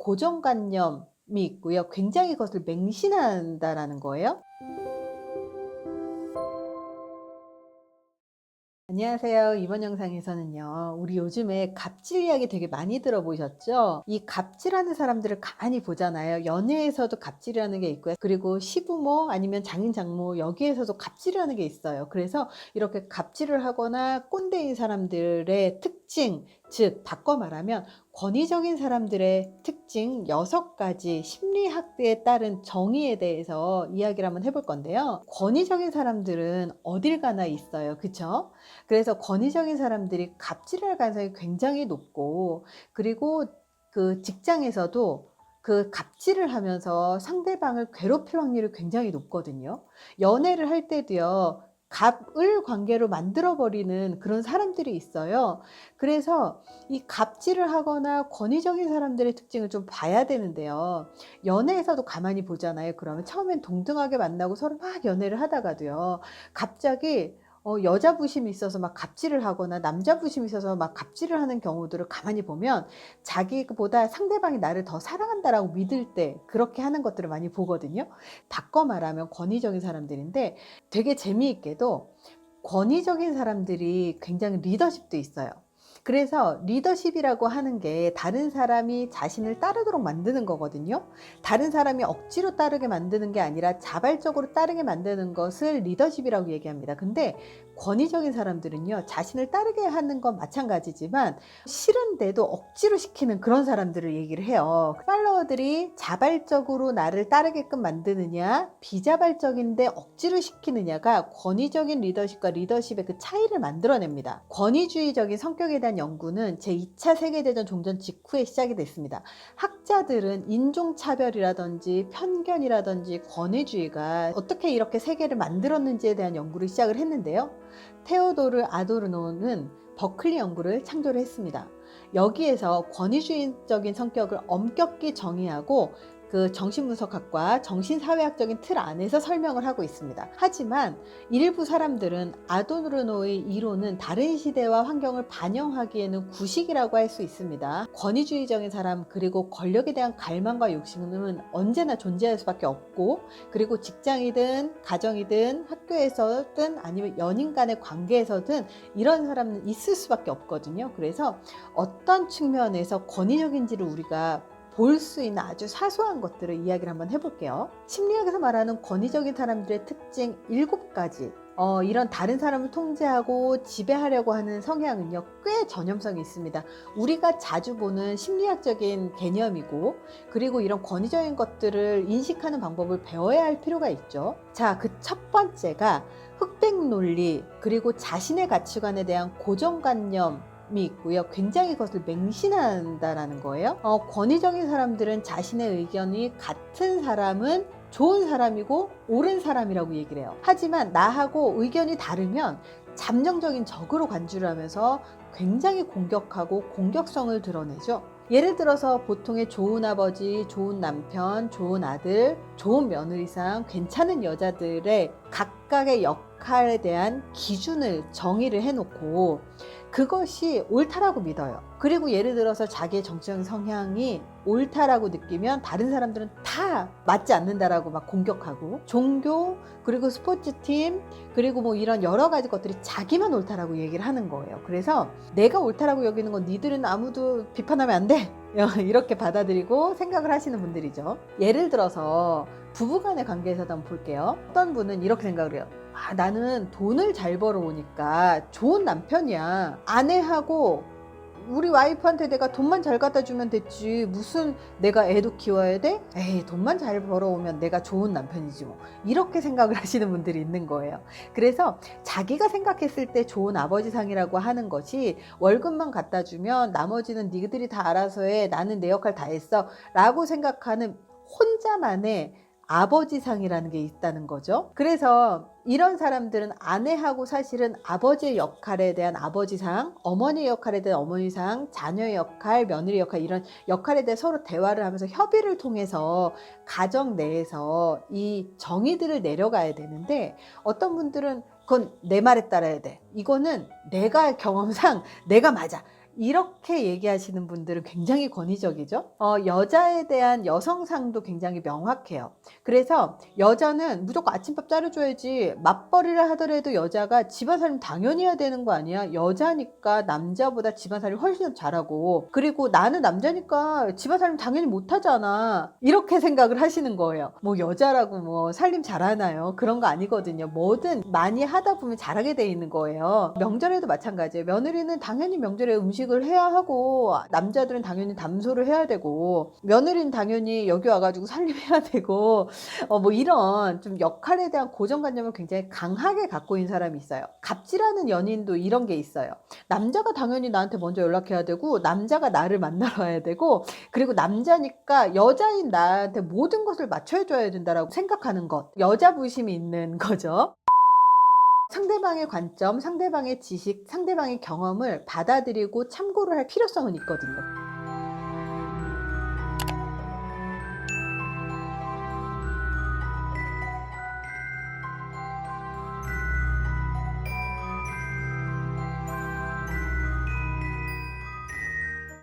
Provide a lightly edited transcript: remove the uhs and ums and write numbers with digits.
고정관념이 있고요. 굉장히 그것을 맹신한다라는 거예요. 안녕하세요. 이번 영상에서는요, 우리 요즘에 갑질 이야기 되게 많이 들어보셨죠? 이 갑질하는 사람들을 가만히 보잖아요. 연애에서도 갑질이라는 게 있고요. 그리고 시부모 아니면 장인 장모 여기에서도 갑질이라는 게 있어요. 그래서 이렇게 갑질을 하거나 꼰대인 사람들의 특징, 즉 바꿔 말하면 권위적인 사람들의 특징 6가지 심리학에 따른 정의에 대해서 이야기를 한번 해볼 건데요. 권위적인 사람들은 어딜 가나 있어요. 그쵸? 그래서 권위적인 사람들이 갑질할 가능성이 굉장히 높고, 그리고 그 직장에서도 그 갑질을 하면서 상대방을 괴롭힐 확률이 굉장히 높거든요. 연애를 할 때도요, 갑을 관계로 만들어 버리는 그런 사람들이 있어요. 그래서 이 갑질을 하거나 권위적인 사람들의 특징을 좀 봐야 되는데요. 연애에서도 가만히 보잖아요. 그러면 처음엔 동등하게 만나고 서로 막 연애를 하다가도요, 갑자기 여자 부심이 있어서 막 갑질을 하거나 남자 부심이 있어서 막 갑질을 하는 경우들을 가만히 보면 자기보다 상대방이 나를 더 사랑한다라고 믿을 때 그렇게 하는 것들을 많이 보거든요. 바꿔 말하면 권위적인 사람들인데, 되게 재미있게도 권위적인 사람들이 굉장히 리더십도 있어요. 그래서 리더십이라고 하는 게 다른 사람이 자신을 따르도록 만드는 거거든요. 다른 사람이 억지로 따르게 만드는 게 아니라 자발적으로 따르게 만드는 것을 리더십이라고 얘기합니다. 근데 권위적인 사람들은요, 자신을 따르게 하는 건 마찬가지지만 싫은데도 억지로 시키는 그런 사람들을 얘기를 해요. 팔로워들이 자발적으로 나를 따르게끔 만드느냐, 비자발적인데 억지로 시키느냐가 권위적인 리더십과 리더십의 그 차이를 만들어냅니다. 권위주의적인 성격에 대한 연구는 제2차 세계대전 종전 직후에 시작이 됐습니다. 학자들은 인종차별이라든지 편견이라든지 권위주의가 어떻게 이렇게 세계를 만들었는지에 대한 연구를 시작을 했는데요. 테오도르 아도르노는 버클리 연구를 창조를 했습니다. 여기에서 권위주의적인 성격을 엄격히 정의하고 그 정신분석학과 정신사회학적인 틀 안에서 설명을 하고 있습니다. 하지만 일부 사람들은 아도르노의 이론은 다른 시대와 환경을 반영하기에는 구식이라고 할 수 있습니다. 권위주의적인 사람, 그리고 권력에 대한 갈망과 욕심은 언제나 존재할 수밖에 없고, 그리고 직장이든 가정이든 학교에서든 아니면 연인 간의 관계에서든 이런 사람은 있을 수밖에 없거든요. 그래서 어떤 측면에서 권위적인지를 우리가 볼 수 있는 아주 사소한 것들을 이야기를 한번 해볼게요. 심리학에서 말하는 권위적인 사람들의 특징 7가지, 이런 다른 사람을 통제하고 지배하려고 하는 성향은요, 꽤 전염성이 있습니다. 우리가 자주 보는 심리학적인 개념이고, 그리고 이런 권위적인 것들을 인식하는 방법을 배워야 할 필요가 있죠. 자, 그 첫 번째가 흑백 논리, 그리고 자신의 가치관에 대한 고정관념 이 있고요. 굉장히 그것을 맹신한다라는 거예요. 권위적인 사람들은 자신의 의견이 같은 사람은 좋은 사람이고 옳은 사람이라고 얘기를 해요. 하지만 나하고 의견이 다르면 잠정적인 적으로 간주를 하면서 굉장히 공격하고 공격성을 드러내죠. 예를 들어서 보통의 좋은 아버지, 좋은 남편, 좋은 아들, 좋은 며느리상, 괜찮은 여자들의 각각의 역할에 대한 기준을 정의를 해놓고 그것이 옳다라고 믿어요. 그리고 예를 들어서 자기의 정치적 성향이 옳다라고 느끼면 다른 사람들은 다 맞지 않는다라고 막 공격하고, 종교, 그리고 스포츠팀, 그리고 뭐 이런 여러 가지 것들이 자기만 옳다라고 얘기를 하는 거예요. 그래서 내가 옳다라고 여기는 건 니들은 아무도 비판하면 안 돼, 이렇게 받아들이고 생각을 하시는 분들이죠. 예를 들어서 부부간의 관계에서도 한번 볼게요. 어떤 분은 이렇게 생각을 해요. 나는 돈을 잘 벌어오니까 좋은 남편이야. 아내하고 우리 와이프한테 내가 돈만 잘 갖다 주면 됐지, 무슨 내가 애도 키워야 돼? 에이, 돈만 잘 벌어오면 내가 좋은 남편이지 뭐. 이렇게 생각을 하시는 분들이 있는 거예요. 그래서 자기가 생각했을 때 좋은 아버지상이라고 하는 것이 월급만 갖다 주면 나머지는 니들이 다 알아서 해, 나는 내 역할 다 했어 라고 생각하는 혼자만의 아버지상이라는 게 있다는 거죠. 그래서 이런 사람들은 아내하고 사실은 아버지의 역할에 대한 아버지상, 어머니의 역할에 대한 어머니상, 자녀의 역할, 며느리 역할, 이런 역할에 대해 서로 대화를 하면서 협의를 통해서 가정 내에서 이 정의들을 내려가야 되는데, 어떤 분들은 그건 내 말에 따라야 돼, 이거는 내가 경험상 내가 맞아, 이렇게 얘기하시는 분들은 굉장히 권위적이죠. 여자에 대한 여성상도 굉장히 명확해요. 그래서 여자는 무조건 아침밥 차려줘야지, 맞벌이를 하더라도 여자가 집안살림 당연히 해야 되는 거 아니야. 여자니까 남자보다 집안살림 훨씬 잘하고, 그리고 나는 남자니까 집안살림 당연히 못하잖아, 이렇게 생각을 하시는 거예요. 뭐 여자라고 뭐 살림 잘하나요? 그런 거 아니거든요. 뭐든 많이 하다 보면 잘하게 돼 있는 거예요. 명절에도 마찬가지예요. 며느리는 당연히 명절에 음식을 해야 하고, 남자들은 당연히 담소를 해야 되고, 며느리는 당연히 여기 와가지고 살림해야 되고, 뭐 이런 좀 역할에 대한 고정관념을 굉장히 강하게 갖고 있는 사람이 있어요. 갑질하는 연인도 이런 게 있어요. 남자가 당연히 나한테 먼저 연락해야 되고, 남자가 나를 만나러 와야 되고, 그리고 남자니까 여자인 나한테 모든 것을 맞춰줘야 된다라고 생각하는 것. 여자 부심이 있는 거죠. 상대방의 관점, 상대방의 지식, 상대방의 경험을 받아들이고 참고를 할 필요성은 있거든요.